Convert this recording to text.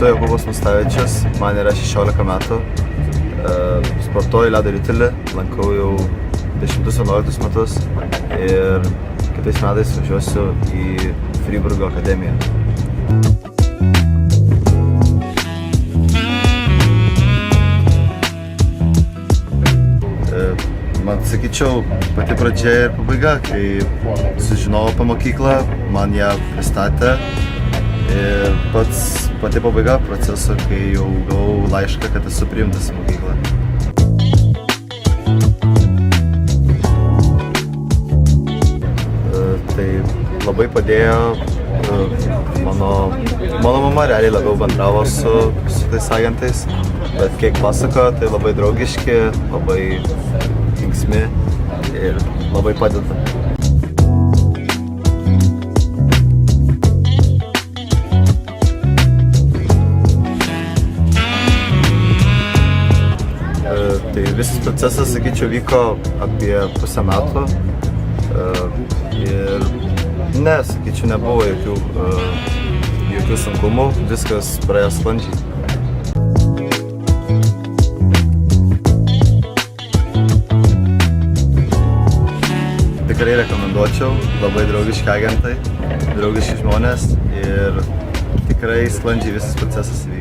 Esu Jokūbas Mustavičius, man yra 16 metų. Sportuoju ledo ritulį, lankau jau 10-11 metus ir kitais metais važiuosiu į Freiburgo akademiją. Man sakyčiau, pati pradžia ir pabaiga, kai sužinojau apie mokyklą, man ją pristatė ir pati pabaiga proceso, kai jau gavau laišką, kad esu priimtas į mokyklą. Tai labai padėjo, mano mama realiai labiau bendravo su tais agentais, bet kiek pasakojo, tai labai draugiški, labai linksmi ir labai padeda. Tai visas procesas, sakyčiau, vyko apie pusę metų ir sakyčiau, nebuvo jokių sunkumų, viskas praėjo sklandžiai. Tikrai rekomenduočiau, labai draugiški agentai, draugiški žmonės ir tikrai sklandžiai visas procesas vyko.